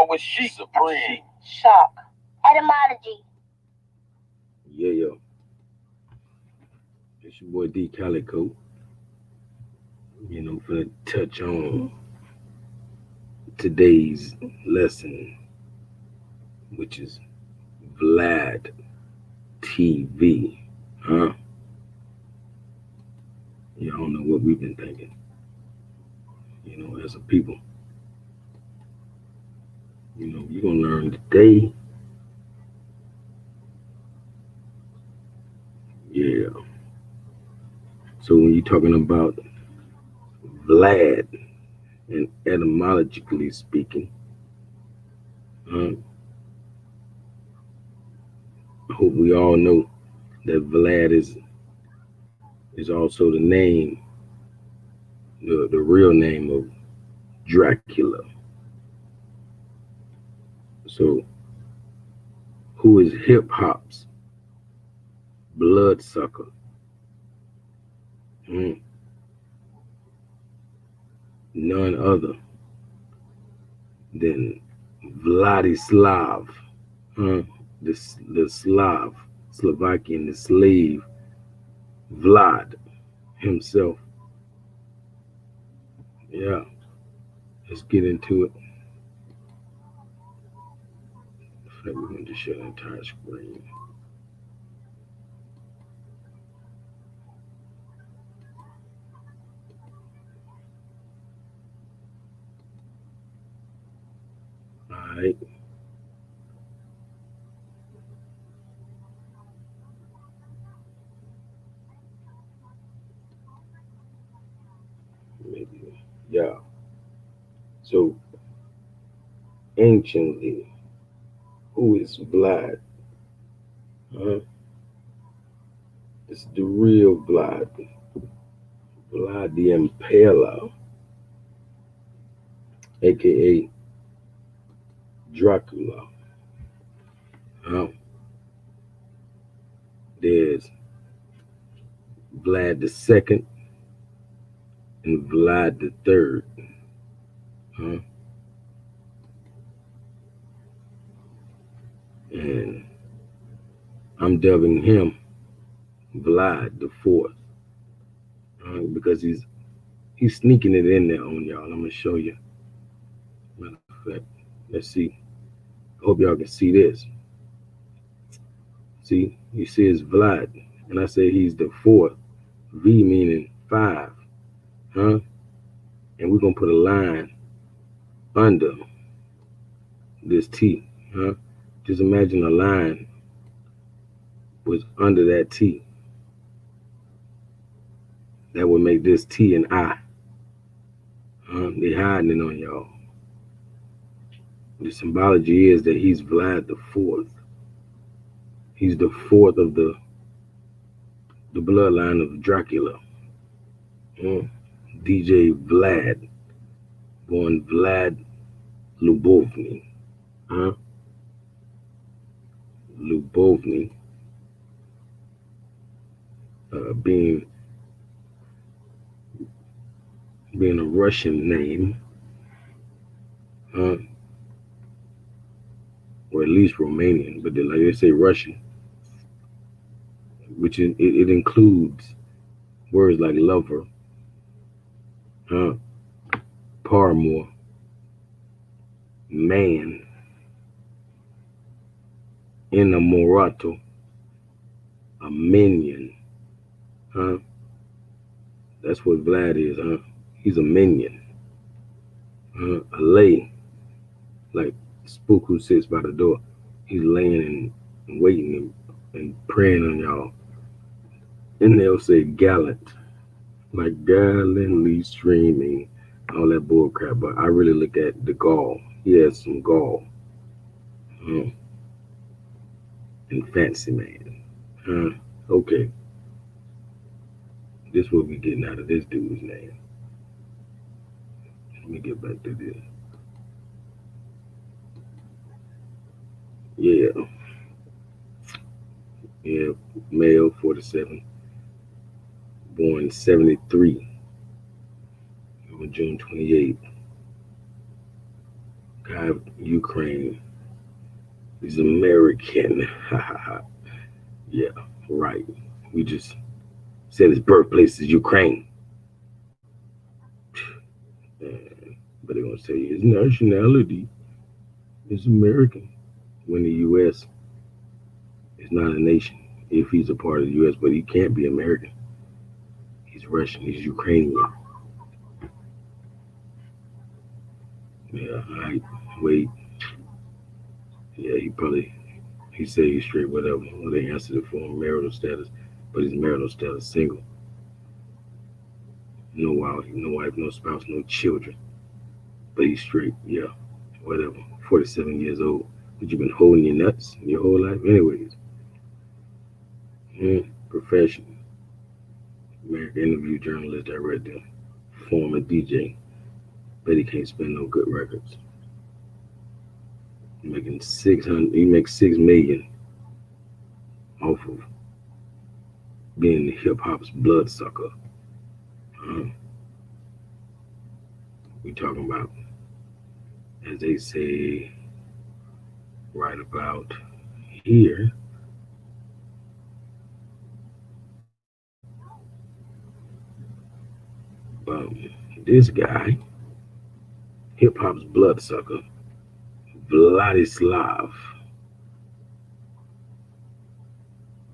with sheep. Supreme. Shock. Etymology. Yeah. It's your boy D Calico. You know, finna touch on today's lesson, which is Vlad TV. Huh? Y'all know what we've been thinking. You know, as a people. You know, you're gonna learn today. Yeah. So when you're talking about Vlad, and etymologically speaking, I hope we all know that Vlad is also the name, the real name of Dracula. So, who is hip hop's bloodsucker? None other than Vladislav, the Slovakian, the slave, Vlad himself. Yeah, let's get into it. We're going to show the entire screen. All right. Maybe. Yeah. So, anciently, who is Vlad? It's the real Vlad. Vlad the Impaler, aka Dracula. There's Vlad the Second and Vlad the Third. And I'm dubbing him Vlad the Fourth, because he's sneaking it in there on y'all. I'm gonna show you. Matter of fact, let's see. I hope y'all can see this. See, you see it's Vlad, and I say he's the fourth. V meaning five, And we're gonna put a line under this T, Just imagine a line was under that T. That would make this T an I. They hiding it on y'all. The symbology is that he's Vlad the Fourth. He's the fourth of the bloodline of Dracula. DJ Vlad, born Vlad Lubovny. Lubovny, being a Russian name, or at least Romanian, but like they say Russian, which it includes words like lover, paramour, man, innamorato, a minion, That's what Vlad is, He's a minion, a lay, like spook who sits by the door. He's laying and waiting and praying on y'all. And they'll say gallant, like gallantly streaming, all that bull crap. But I really look at the gall. He has some gall. And fancy man. Okay. This what we getting out of this dude's name. Let me get back to this. Yeah, male, 47, born 73, on June 28th. Guy of Ukraine. He's American. Yeah, right. We just said his birthplace is Ukraine. But they're going to say his nationality is American when the U.S. is not a nation. If he's a part of the U.S., but he can't be American. He's Russian. He's Ukrainian. Yeah, wait. Yeah, he said he's straight, whatever. Well, they answered it for him, marital status, but his marital status single. No wife, no spouse, no children. But he's straight, yeah, whatever. 47 years old. But you've been holding your nuts your whole life, anyways. Profession. American interview journalist, director, former DJ. Bet he can't spend no good records. Making 600, he makes $6 million off of being hip hop's bloodsucker. We talking about, as they say, right about here. This guy, hip hop's bloodsucker, Vladislav.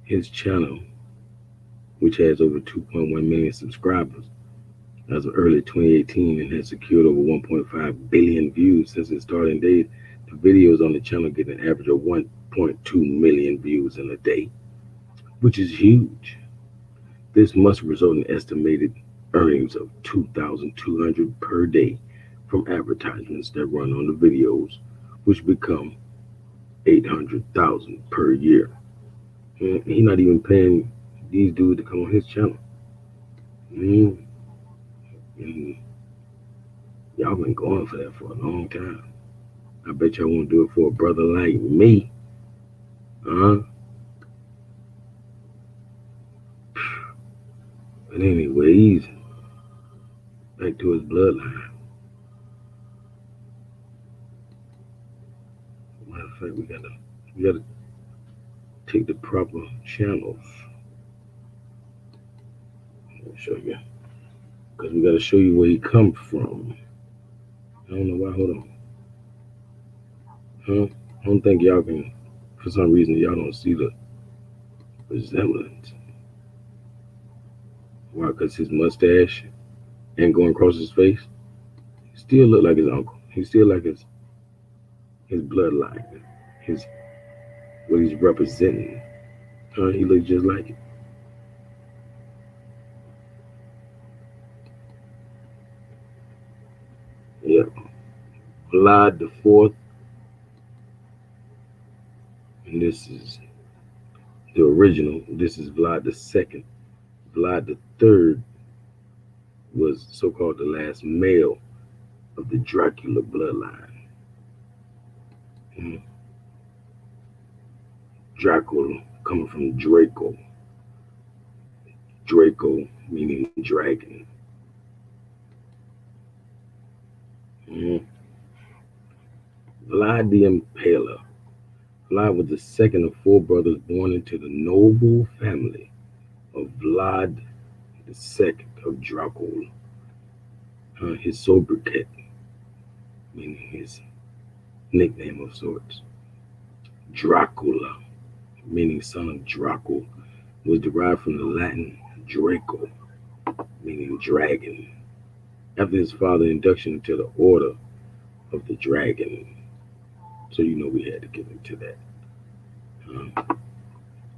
His channel, which has over 2.1 million subscribers as of early 2018 and has secured over 1.5 billion views since its starting date. The videos on the channel get an average of 1.2 million views in a day, which is huge. This must result in estimated earnings of $2,200 per day from advertisements that run on the videos, which become $800,000 per year. And he's not even paying these dudes to come on his channel. And y'all been going for that for a long time. I bet y'all won't do it for a brother like me. But anyways, back to his bloodline. Matter of fact, we gotta take the proper channels. Let me show you. Because we gotta show you where he comes from. I don't know why, hold on. I don't think y'all can, for some reason, y'all don't see the resemblance. Why? Because his mustache ain't going across his face. He still look like his uncle. He still like his bloodline, what he's representing. He looks just like it. Yeah. Vlad the Fourth. And this is the original. This is Vlad the Second. Vlad the Third was so-called the last male of the Dracula bloodline. Dracula coming from Draco. Draco meaning dragon. Vlad the Impaler. Vlad was the second of 4 brothers born into the noble family of Vlad II of Dracula. His sobriquet, meaning his nickname of sorts. Dracula, meaning son of Dracula, was derived from the Latin Draco, meaning dragon, after his father's induction into the order of the dragon. So you know we had to get into that.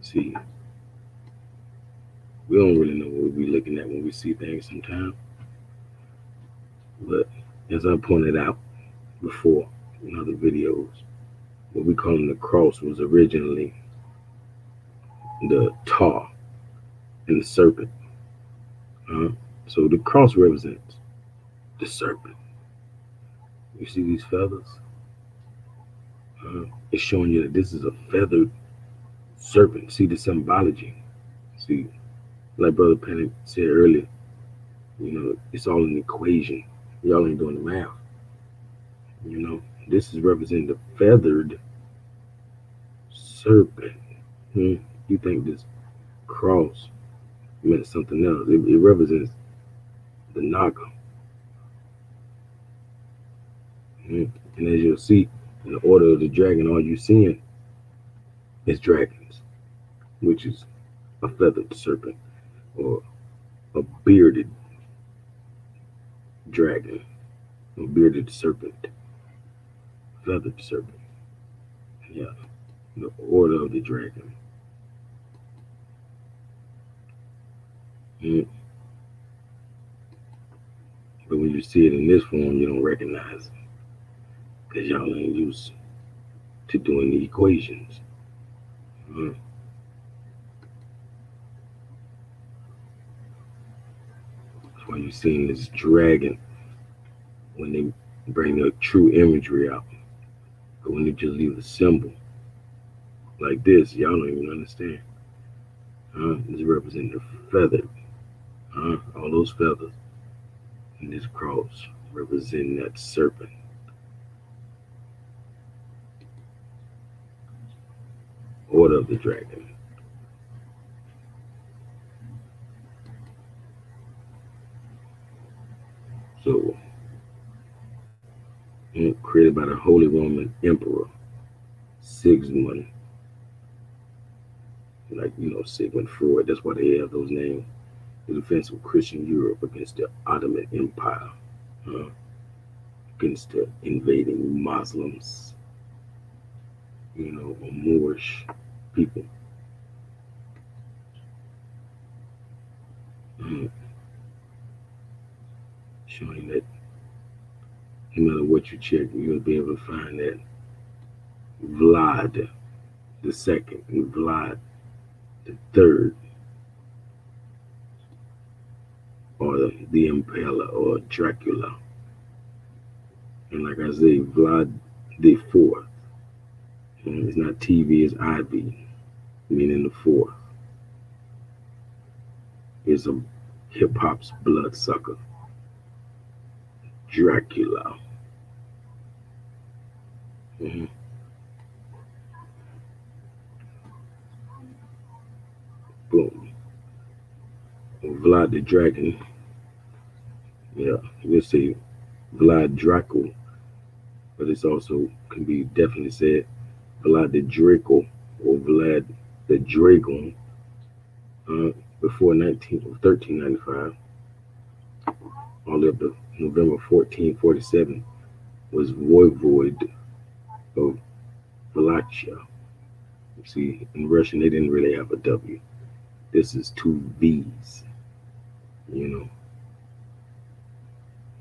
See, we don't really know what we're looking at when we see things sometimes. But as I pointed out before in other videos, what we call the cross was originally the tar and the serpent. So the cross represents the serpent. You see these feathers? It's showing you that this is a feathered serpent. See the symbology. See, like Brother Panic said earlier, it's all an equation. Y'all ain't doing the math. This is representing the feathered serpent. You think this cross meant something else? It represents the Naga. And as you'll see, in the order of the dragon, all you're seeing is dragons, which is a feathered serpent or a bearded dragon, a bearded serpent, feathered serpent. Yeah, the order of the dragon. But when you see it in this form, you don't recognize it because y'all ain't used to doing the equations. That's why you're seeing this dragon when they bring the true imagery out. But when they just leave a symbol like this, y'all don't even understand. This represents the feather. All those feathers in this cross representing that serpent. Order of the dragon. So, created by the Holy Roman Emperor Sigismund, like Sigmund Freud. That's why they have those names. The defense of Christian Europe against the Ottoman Empire, against the invading Muslims, or Moorish people. Showing that no matter what you check, you'll be able to find that Vlad the second and Vlad the third, or the Impaler, or Dracula. And like I say, Vlad the fourth. It's not TV, it's IV, meaning the fourth. Is a hip hop's bloodsucker, Dracula. Boom. Vlad the Dragon. Yeah, we'll say Vlad Dracula, but it's also can be definitely said Vlad the Draco or Vlad the Dragon. Before 1395, all the way up to November 1447, was voivode of Wallachia. You see, in Russian, they didn't really have a W. This is two V's,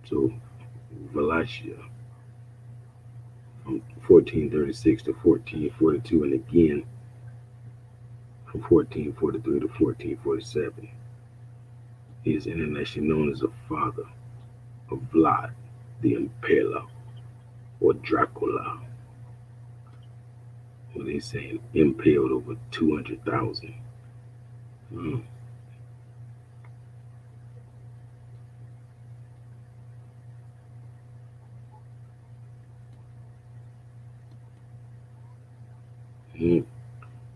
So, Wallachia from 1436 to 1442, and again from 1443 to 1447. He is internationally known as the father of Vlad the Impaler, or Dracula. What they saying, impaled over 200,000.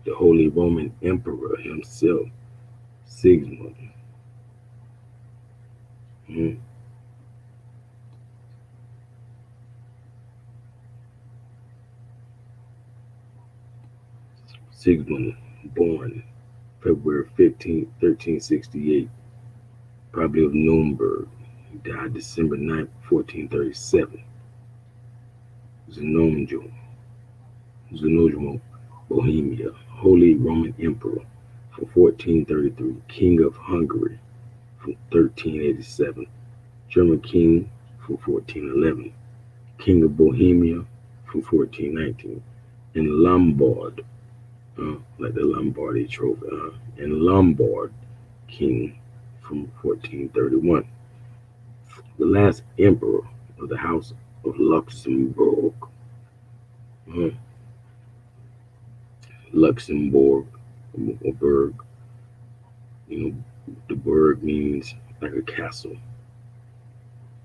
The Holy Roman Emperor himself, Sigismund. Sigismund, born February 15th, 1368, probably of Nuremberg. He died December 9th, 1437. Zenobio, Bohemia, Holy Roman Emperor from 1433, King of Hungary from 1387, German King from 1411, King of Bohemia from 1419, and Lombard, like the Lombardy trophy, and Lombard King from 1431. The last emperor of the House of Luxembourg. Luxembourg, or Berg. The Berg means like a castle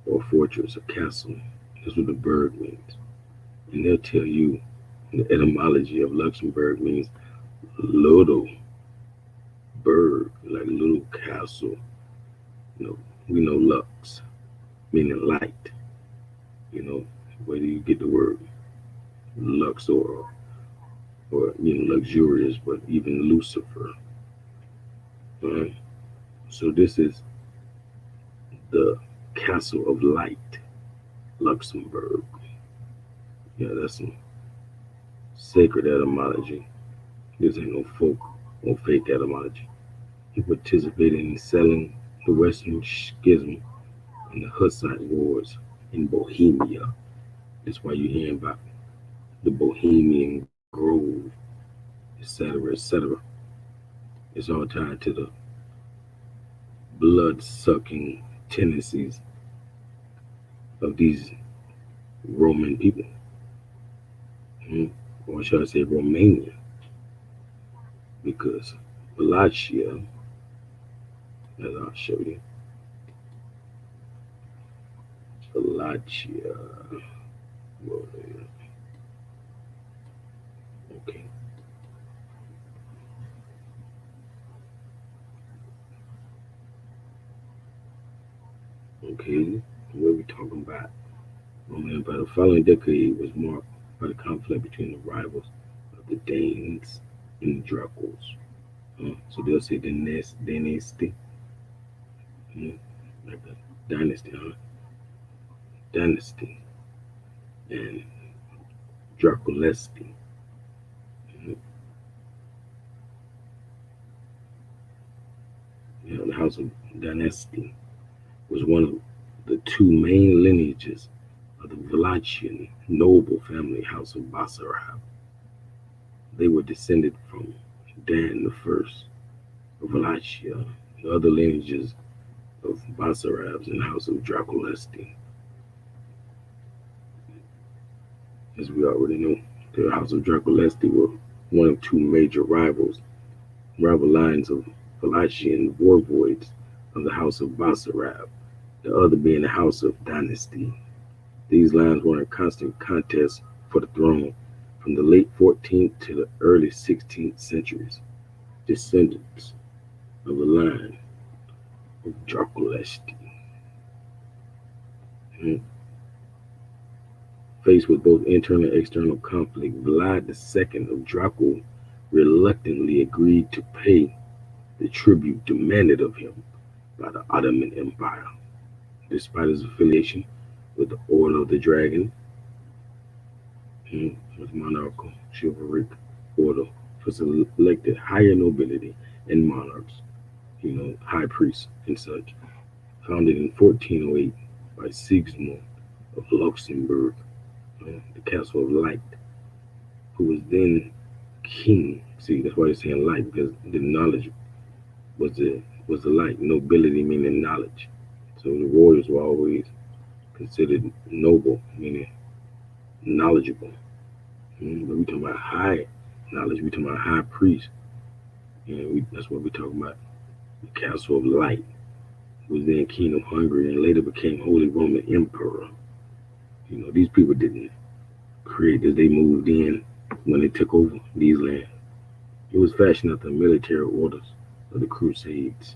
or a fortress, a castle. That's what the Berg means. and they'll tell you the etymology of Luxembourg means little burg, like little castle. You know, we know Lux, meaning light. You know, where do you get the word Luxor or luxurious, but even Lucifer. Right? So this is the castle of light, Luxembourg. Yeah, that's some sacred etymology. This ain't no folk or fake etymology. He participated in selling the Western Schism and the Hussite Wars in Bohemia. That's why you're hearing about the Bohemian Grove, etc., etc. It's all tied to the blood-sucking tendencies of these Roman people. Or should I say Romania? Because Wallachia, as I'll show you, Wallachia. Okay. Okay, what we talking about? Roman Empire. The following decade was marked by the conflict between the rivals of the Danes and the Draculas. So they'll say dynasty, like a dynasty, dynasty, and Draculesty. The House of Dynasty was one of the two main lineages of the Vlachian noble family House of Basarab. They were descended from Dan I of Wallachia, the other lineages of Basarabs and House of Draculesty. As we already know, the House of Draculesty were one of two major rival lines of Wallachian voivodes of the House of Basarab, the other being the House of Dynasty. These lines were in constant contest for the throne from the late 14th to the early 16th centuries. Descendants of the line of Draculesty. Faced with both internal and external conflict, Vlad II of Dracula reluctantly agreed to pay the tribute demanded of him by the Ottoman Empire. Despite his affiliation with the Order of the Dragon, with monarchical chivalric order for selected higher nobility and monarchs, high priests and such, founded in 1408 by Sigismund of Luxembourg, the Castle of Light, who was then king. See, that's why they're saying light, because the knowledge was the light. Nobility meaning knowledge. So the royals were always considered noble, meaning knowledgeable. But we talking about high knowledge. We talking about high priest. That's what we talking about. The Castle of Light, who was then king of Hungary and later became Holy Roman Emperor. These people didn't create this. They moved in when they took over these lands. It was fashioned after the military orders of the Crusades.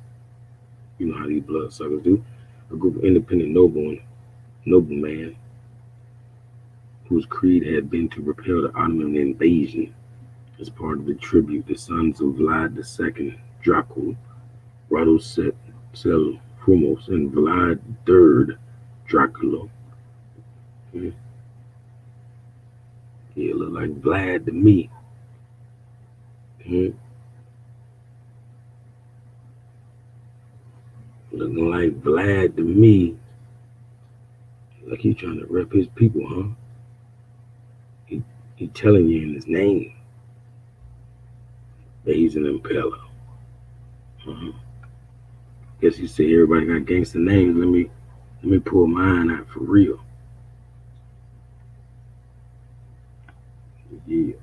You know how these bloodsuckers do. A group of independent noblemen whose creed had been to repel the Ottoman invasion. As part of the tribute, the sons of Vlad II, Dracula, Radosel Frumos, and Vlad III, Dracula. He look like Vlad to me. Looking like Vlad to me. Like he trying to rep his people, huh? He telling you in his name that he's an impeller. Guess he say everybody got gangster names. Let me pull mine out for real. Yeah.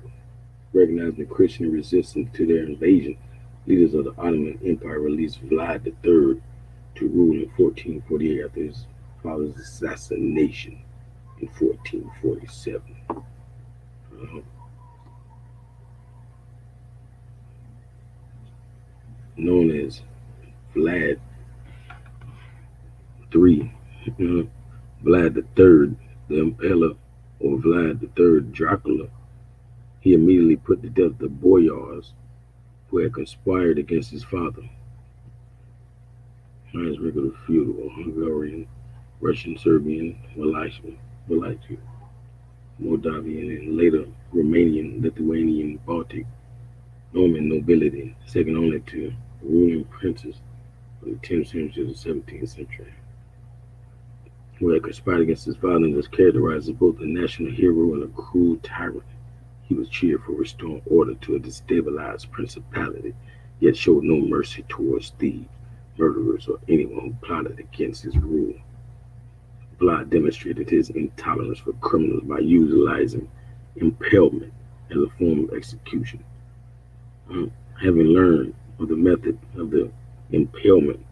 Recognizing the Christian resistance to their invasion, leaders of the Ottoman Empire released Vlad III to rule in 1448 after his father's assassination in 1447. uh, known as Vlad III, Vlad the Third, the Impaler, or Vlad the Third Dracula. He immediately put to death the boyars who had conspired against his father. As regular feudal, Hungarian, Russian, Serbian, Wallachian, Moldavian, and later Romanian, Lithuanian, Baltic, Norman nobility, second only to ruling princes from the 10th century to the 17th century, who had conspired against his father and was characterized as both a national hero and a cruel tyrant. He was cheered for restoring order to a destabilized principality, yet showed no mercy towards thieves, murderers, or anyone who plotted against his rule. Vlad demonstrated his intolerance for criminals by utilizing impalement as a form of execution. Having learned of the method of the impalement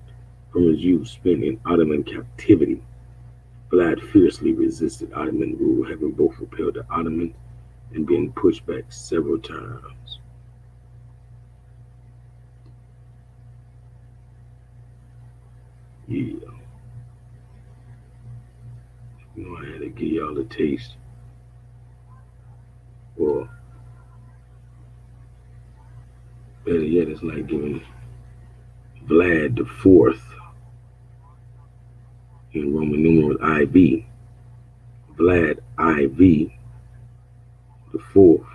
from his youth spent in Ottoman captivity, Vlad fiercely resisted Ottoman rule, having both repelled the Ottomans and been pushed back several times. Yeah, I had to give y'all a taste. Or better yet, it's like giving Vlad the Fourth in Roman numerals IV. Vlad IV the Fourth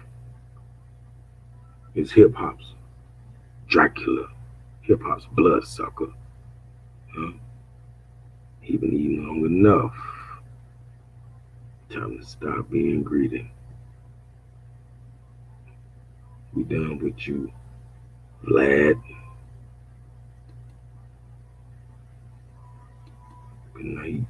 is hip hop's Dracula, hip hop's bloodsucker. He been eating long enough. Time to stop being greedy. We done with you, Vlad. Good night.